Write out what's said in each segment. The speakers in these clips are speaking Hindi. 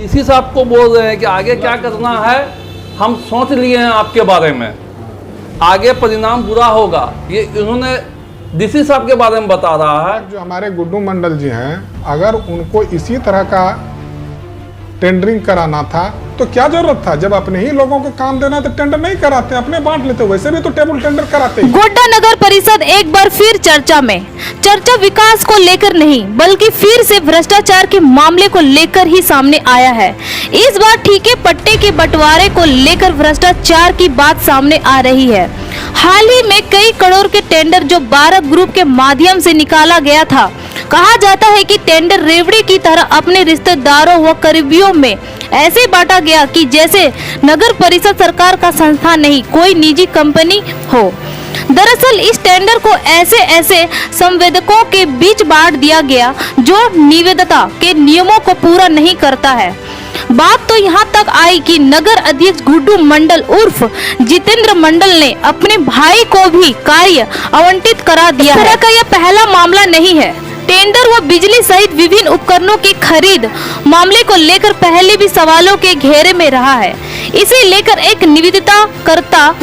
डीसी साहब को बोल रहे हैं कि आगे क्या करना है, हम सोच लिए हैं आपके बारे में, आगे परिणाम बुरा होगा, ये इन्होंने डीसी साहब के बारे में बता रहा है। जो हमारे गुड्डू मंडल जी हैं, अगर उनको इसी तरह का टेंडरिंग कराना था तो क्या जरूरत था? जब अपने ही लोगों को काम देना तो टेंडर नहीं कराते, अपने बांट लेते। वैसे भी तो टेबल टेंडर कराते। गोड्डा नगर परिषद एक बार फिर चर्चा में। चर्चा विकास को लेकर नहीं बल्कि फिर से भ्रष्टाचार के मामले को लेकर ही सामने आया है। इस बार ठीके पट्टे के बंटवारे को लेकर भ्रष्टाचार की बात सामने आ रही है। हाल ही में कई करोड़ के टेंडर जो भारत ग्रुप के माध्यम से निकाला गया था, कहा जाता है कि टेंडर रेवड़ी की तरह अपने रिश्तेदारों व करीबियों में ऐसे बांटा गया कि जैसे नगर परिषद सरकार का संस्था नहीं, कोई निजी कंपनी हो। दरअसल इस टेंडर को ऐसे संवेदकों के बीच बांट दिया गया जो निविदा के नियमों को पूरा नहीं करता है। बात तो यहाँ तक आई कि नगर अध्यक्ष गुड्डू मंडल उर्फ जितेंद्र मंडल ने अपने भाई को भी कार्य आवंटित करा दिया। इस तरह का यह पहला मामला नहीं है। टेंडर व बिजली सहित विभिन्न उपकरणों की खरीद मामले को लेकर पहले भी सवालों के घेरे में रहा है। इसे लेकर एक निवेदिता करता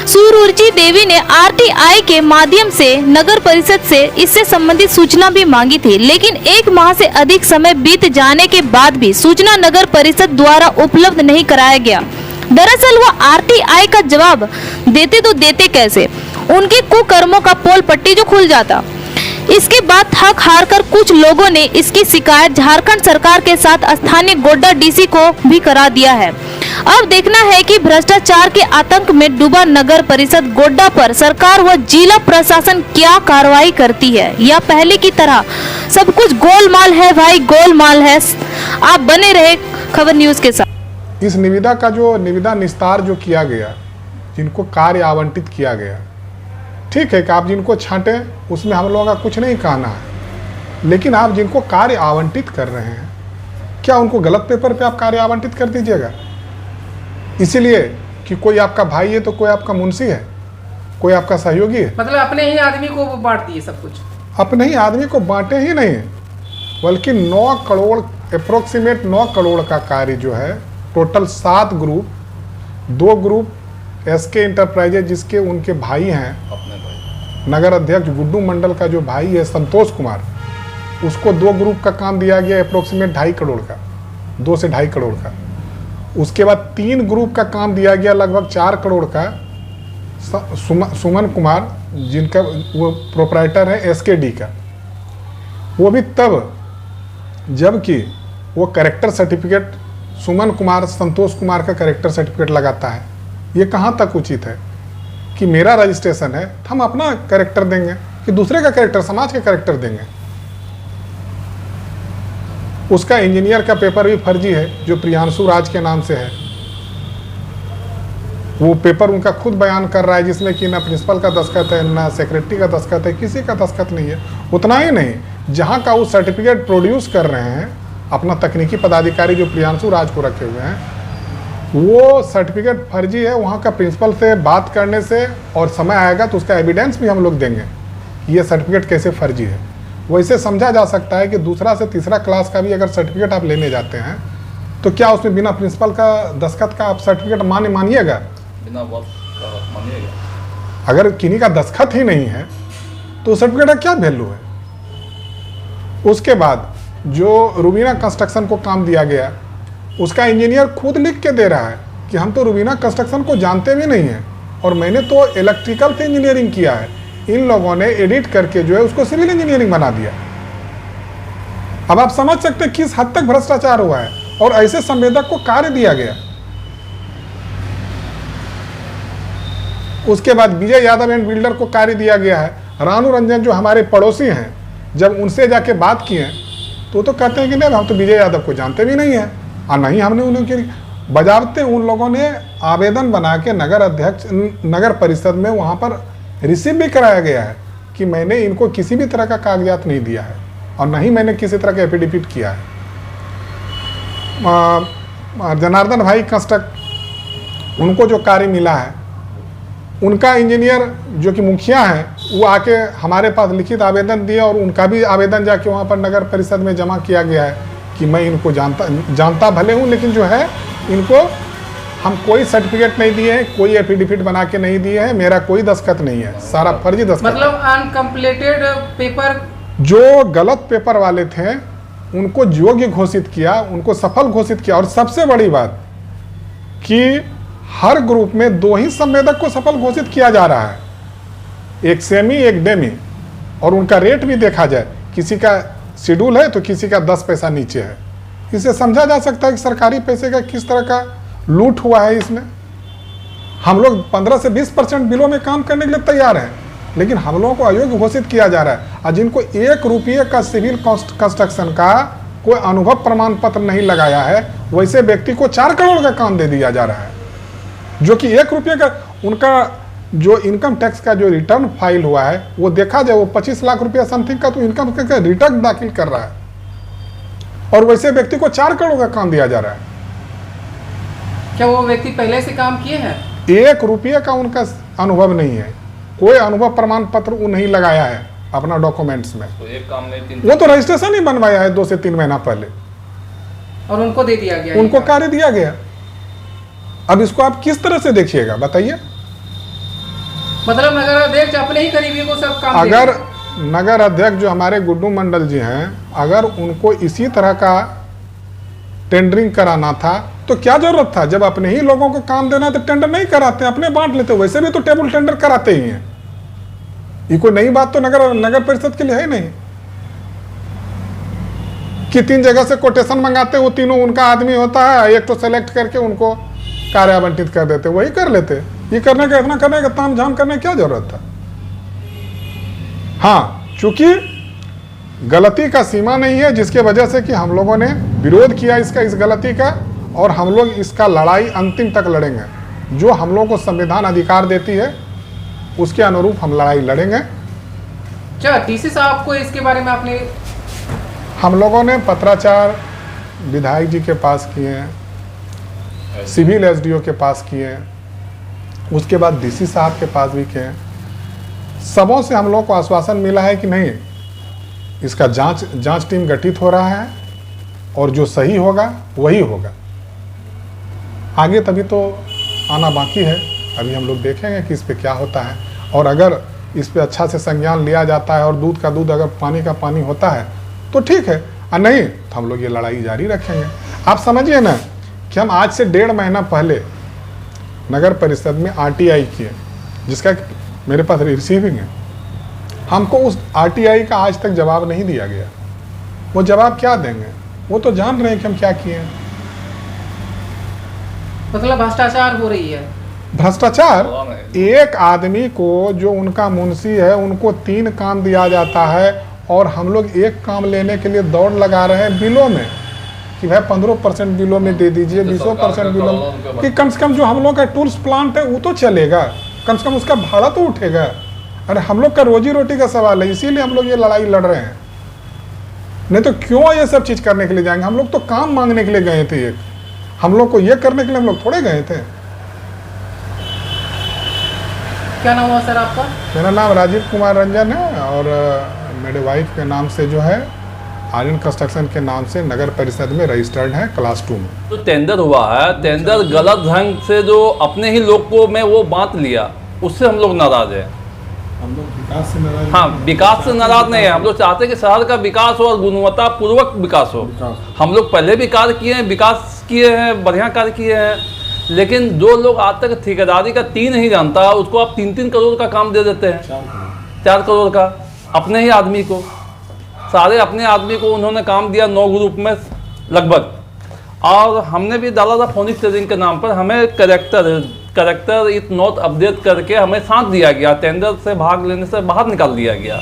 सुरुचि देवी ने आरटीआई के माध्यम से नगर परिषद से इससे संबंधित सूचना भी मांगी थी, लेकिन 1 माह से अधिक समय बीत जाने के बाद भी सूचना नगर परिषद द्वारा उपलब्ध नहीं कराया गया। दरअसल वह आरटीआई का जवाब देते तो देते कैसे, उनके कुकर्मों का पोल पट्टी जो खुल जाता। इसके बाद थक हार कर कुछ लोगों ने इसकी शिकायत झारखंड सरकार के साथ स्थानीय गोड्डा डीसी को भी करा दिया है। अब देखना है कि भ्रष्टाचार के आतंक में डूबा नगर परिषद गोड्डा पर सरकार व जिला प्रशासन क्या कार्रवाई करती है, या पहले की तरह सब कुछ गोलमाल है। भाई गोलमाल है। आप बने रहे खबर न्यूज के साथ। इस निविदा का जो निविदा निस्तार जो किया गया, जिनको कार्य आवंटित किया गया, ठीक है कि आप जिनको छांटें, उसमें हम लोगों का कुछ नहीं कहना है, लेकिन आप जिनको कार्य आवंटित कर रहे हैं, क्या उनको गलत पेपर पे आप कार्य आवंटित कर दीजिएगा? इसीलिए कि कोई आपका भाई है तो कोई आपका मुंशी है, कोई आपका सहयोगी है। मतलब अपने ही आदमी को बांट दिए सब कुछ। अपने ही आदमी को बांटे ही नहीं, बल्कि 9 करोड़ अप्रोक्सीमेट 9 करोड़ का कार्य जो है, total 7 group, 2 group SK enterprises जिसके उनके भाई हैं, नगर अध्यक्ष गुड्डू मंडल का जो भाई है संतोष कुमार, उसको 2 ग्रुप का काम दिया गया अप्रोक्सीमेट 2.5 करोड़ का, 2 से 2.5 करोड़ का। उसके बाद 3 ग्रुप का काम दिया गया लगभग 4 करोड़ का, सुमन कुमार जिनका वो प्रोप्राइटर है एसकेडी का, वो भी तब जबकि वो कैरेक्टर सर्टिफिकेट सुमन कुमार संतोष कुमार का कैरेक्टर सर्टिफिकेट लगाता है। ये कहाँ तक उचित है कि मेरा रजिस्ट्रेशन है, हम अपना कैरेक्टर देंगे कि दूसरे का कैरेक्टर, समाज का कैरेक्टर देंगे? उसका इंजीनियर का पेपर भी फर्जी है जो प्रियांशु राज के नाम से है। वो पेपर उनका खुद बयान कर रहा है जिसमें कि ना प्रिंसिपल का दस्तखत है, ना सेक्रेटरी का दस्तखत है, किसी का दस्तखत नहीं है। उतना ही नहीं, जहाँ का वो सर्टिफिकेट प्रोड्यूस कर रहे हैं अपना तकनीकी पदाधिकारी जो प्रियांशु राज को रखे हुए हैं, वो सर्टिफिकेट फर्जी है। वहाँ का प्रिंसिपल से बात करने से, और समय आएगा तो उसका एविडेंस भी हम लोग देंगे ये सर्टिफिकेट कैसे फर्जी है। वैसे समझा जा सकता है कि दूसरा से तीसरा क्लास का भी अगर सर्टिफिकेट आप लेने जाते हैं तो क्या उसमें बिना प्रिंसिपल का दस्तखत का आप सर्टिफिकेट मानिएगा? बिना मानिएगा। अगर किन्हीं का दस्तखत ही नहीं है तो सर्टिफिकेट का क्या वैल्यू है? उसके बाद जो रूबीना कंस्ट्रक्शन को काम दिया गया, उसका इंजीनियर खुद लिख के दे रहा है कि हम तो रूबीना कंस्ट्रक्शन को जानते भी नहीं हैं और मैंने तो इलेक्ट्रिकल से इंजीनियरिंग किया है। इन लोगों ने एडिट करके जो है उसको सिविल इंजीनियरिंग बना दिया। अब आप समझ सकते हैं किस हद तक भ्रष्टाचार हुआ है, और ऐसे संवेदक को कार्य दिया गया। उसके बाद विजय यादव एंड बिल्डर को कार्य दिया गया है। रानू रंजन जो हमारे पड़ोसी हैं, जब उनसे जाके बात किए तो कहते हैं कि नहीं हम तो विजय यादव को जानते भी नहीं है, और नहीं हमने उनके बजावते उन लोगों ने आवेदन बना के नगर अध्यक्ष नगर परिषद में वहाँ पर रिसीव भी कराया गया है कि मैंने इनको किसी भी तरह का कागजात नहीं दिया है और नहीं मैंने किसी तरह का एफिडेविट किया है। जनार्दन भाई कंस्ट्रक्ट, उनको जो कार्य मिला है, उनका इंजीनियर जो कि मुखिया हैं, वो आके हमारे पास लिखित आवेदन दिए और उनका भी आवेदन जाके वहाँ पर नगर परिषद में जमा किया गया है कि मैं इनको जानता भले हूँ, लेकिन जो है इनको हम कोई सर्टिफिकेट नहीं दिए हैं, कोई एफिडेविट बना के नहीं दिए हैं, मेरा कोई दस्तखत नहीं है, सारा फर्जी दस्तखत। मतलब अनकम्प्लीटेड पेपर। जो गलत पेपर वाले थे उनको योग्य घोषित किया, उनको सफल घोषित किया। और सबसे बड़ी बात कि हर ग्रुप में 2 ही संवेदक को सफल घोषित किया जा रहा है, एक सेमी एक डेमी, और उनका रेट भी देखा जाए, किसी का शेड्यूल है तो किसी का 10 पैसा नीचे है। इसे समझा जा सकता है कि सरकारी पैसे का किस तरह का लूट हुआ है इसमें। हम लोग 15 से 20% बिलों में काम करने के लिए तैयार हैं, लेकिन हम लोगों को अयोग्य घोषित किया जा रहा है। और जिनको 1 रुपये का सिविल कंस्ट्रक्शन का कोई अनुभव प्रमाण पत्र नहीं लगाया है, वैसे व्यक्ति को 4 करोड़ का काम दे दिया जा रहा है, जो कि 1 रुपये का उनका जो इनकम टैक्स का जो रिटर्न फाइल हुआ है वो देखा जाए, वो 25 लाख रुपया समथिंग का तो इनकम का रिटर्न दाखिल कर रहा है, और वैसे व्यक्ति को 4 करोड़ का काम दिया जा रहा है। क्या वो व्यक्ति पहले से काम किए हैं? 1 रुपये का उनका अनुभव नहीं है, कोई अनुभव प्रमाण पत्र वो नहीं लगाया है अपना डॉक्यूमेंट्स में। तो एक काम नहीं, 3 वो तो रजिस्ट्रेशन ही बनवाया है 2 से 3 महीना पहले, और उनको दे दिया गया, उनको कार्य दिया गया। अब इसको आप किस तरह से देखिएगा बताइए। मतलब नगर अध्यक्ष अपने ही करीबी को सब काम अगर नगर अध्यक्ष जो हमारे गुड्डू मंडल जी हैं, अगर उनको इसी तरह का टेंडरिंग कराना था तो क्या जरूरत था? जब अपने ही लोगों को काम देना है तो टेंडर नहीं कराते, अपने बांट लेते। वैसे भी तो टेबल टेंडर कराते ही हैं, ये कोई नई बात तो नगर परिषद के लिए है नहीं कि 3 जगह से कोटेशन मंगाते, वो तीनों उनका आदमी होता है, एक तो सेलेक्ट करके उनको कार्य आवंटित कर देते, वही कर लेते। ये करने का, इतना करने का, ताम झाम करने की क्या जरूरत था? हाँ, चूंकि गलती का सीमा नहीं है, जिसके वजह से कि हम लोगों ने विरोध किया इस गलती का, और हम लोग इसका लड़ाई अंतिम तक लड़ेंगे। जो हम लोगों को संविधान अधिकार देती है उसके अनुरूप हम लड़ाई लड़ेंगे। क्या डीसी साहब को इसके बारे में आपने? हम लोगों ने पत्राचार विधायक जी के पास किए हैं, सिविल एसडीओ के पास किए हैं, उसके बाद डीसी साहब के पास भी किए हैं। सबों से हम लोग को आश्वासन मिला है कि नहीं, इसका जांच टीम गठित हो रहा है और जो सही होगा वही होगा। आगे तभी तो आना बाकी है, अभी हम लोग देखेंगे कि इस पे क्या होता है, और अगर इस पे अच्छा से संज्ञान लिया जाता है और दूध का दूध अगर पानी का पानी होता है तो ठीक है, और नहीं तो हम लोग ये लड़ाई जारी रखेंगे। आप समझिए ना कि हम आज से 1.5 महीना पहले नगर परिषद में RTI किए, जिसका मेरे पास रिसीविंग है। हमको उस RTI का आज तक जवाब नहीं दिया गया। वो जवाब क्या देंगे? वो तो जान रहे हैं कि हम क्या किए हैं। मतलब भ्रष्टाचार हो रही है। भ्रष्टाचार, एक आदमी को जो उनका मुंशी है उनको 3 काम दिया जाता है, और हम लोग एक काम लेने के लिए दौड़ लगा रहे हैं बिलों में कि भाई 15% बिलों में दे दीजिए, 20% बिलों में, कि कम से कम जो हम लोग का टूल्स प्लांट है वो तो चलेगा, कम से कम उसका भाड़ा तो उठेगा। अरे हम लोग का रोजी रोटी का सवाल है, इसीलिए हम लोग ये लड़ाई लड़ रहे हैं। नहीं तो क्यों ये सब चीज करने के लिए जाएंगे? हम लोग तो काम मांगने के लिए गए थे, एक हम लोग को ये करने के लिए हम लोग थोड़े गए थे। क्या नाम हुआ सर आपका? मेरा नाम राजीव कुमार रंजन है, और मेरे वाइफ के नाम से जो है आर्यन कंस्ट्रक्शन के नाम से नगर परिषद में रजिस्टर्ड है क्लास 2 में। जो टेंडर हुआ है, टेंडर गलत ढंग से जो अपने ही लोग को में वो बांट लिया, उससे हम लोग नाराज हैं। हम लोग विकास से नाराज? हाँ, विकास से नाराज नहीं है। हम लोग चाहते हैं कि शहर का विकास हो और गुणवत्तापूर्वक विकास हो। हम लोग पहले भी कार्य किए हैं, विकास किए हैं, बढ़िया कार्य किए हैं, लेकिन जो लोग आज तक ठेकेदारी का 3 नहीं जानता, उसको आप 3-3 करोड़ का काम दे देते हैं, 4 करोड़ का अपने ही आदमी को, सारे अपने आदमी को उन्होंने काम दिया 9 ग्रुप में लगभग। और हमने भी डाला था फोनिक ट्रेडिंग के नाम पर, हमें करेक्टर इट नॉट अपडेट करके हमें साथ दिया गया, टेंडर से भाग लेने से बाहर निकाल दिया गया।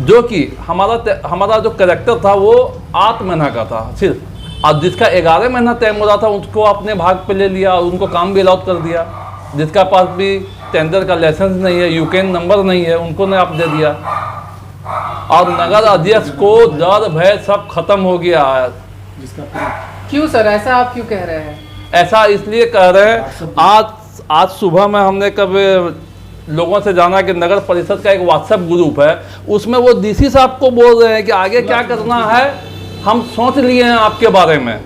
जो कि हमारा जो करेक्टर था वो 8 महीना का था सिर्फ, और जिसका 11 महीना तय हो रहा था उसको अपने भाग पे ले लिया और उनको काम भी अलाउड कर दिया। जिसका पास भी टेंडर का लाइसेंस नहीं है, यूकेन नंबर नहीं है, उनको ने आप दे दिया। और नगर अध्यक्ष को डर भय सब खत्म हो गया है। क्यों सर, ऐसा आप क्यों कह रहे हैं? ऐसा इसलिए कह रहे हैं, आज सुबह में हमने कभी लोगों से जाना कि नगर परिषद का एक व्हाट्सएप ग्रुप है, उसमें वो डीसी साहब को बोल रहे हैं कि आगे क्या करना है, हम सोच लिए हैं आपके बारे में,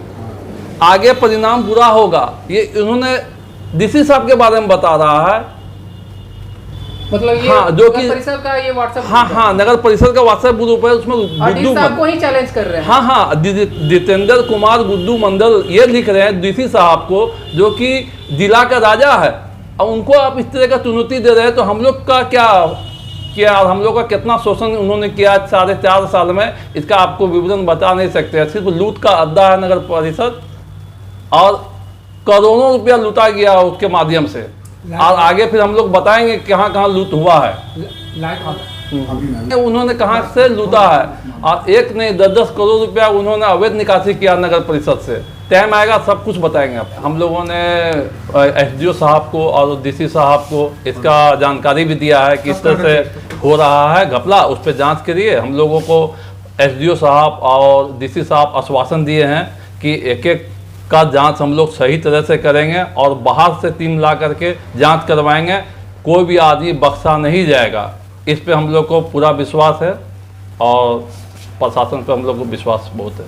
आगे परिणाम बुरा होगा। ये इन्होंने डीसी साहब के बारे में बता रहा है। मतलब ये हाँ, जो नगर कि परिषद का ये व्हाट्सएप हाँ, नगर परिषद का व्हाट्सएप ग्रुप है, उसमें डीसी गुड्डू साहब को ही चैलेंज कर रहे हैं। हाँ, जितेंद्र कुमार गुड्डू मंडल ये लिख रहे हैं डीसी साहब को, जो कि जिला का राजा है, और उनको आप इस तरह का चुनौती दे रहे हैं, तो हम लोग का क्या हम लोग का कितना शोषण उन्होंने किया 4.5 साल में, इसका आपको विवरण बता नहीं सकते। सिर्फ लूट का अड्डा है नगर परिषद, और करोड़ों रुपया लूटा गया उसके माध्यम से, और आगे फिर हम लोग बताएंगे कहाँ लूट हुआ है, उन्होंने कहाँ से लूटा है। और एक नहीं 10-10 करोड़ रुपया उन्होंने अवैध निकासी किया नगर परिषद से। टाइम आएगा सब कुछ बताएंगे आप। हम लोगों ने एसडीओ साहब को और डीसी साहब को इसका जानकारी भी दिया है कि इस तरह से हो रहा है घपला, उस पर जांच के लिए हम लोगों को एसडीओ साहब और डीसी साहब आश्वासन दिए हैं कि एक का जांच हम लोग सही तरह से करेंगे, और बाहर से टीम ला करके जांच करवाएंगे, कोई भी आदमी बख्शा नहीं जाएगा। इस पे हम लोग को पूरा विश्वास है, और प्रशासन पे हम लोग को विश्वास बहुत है।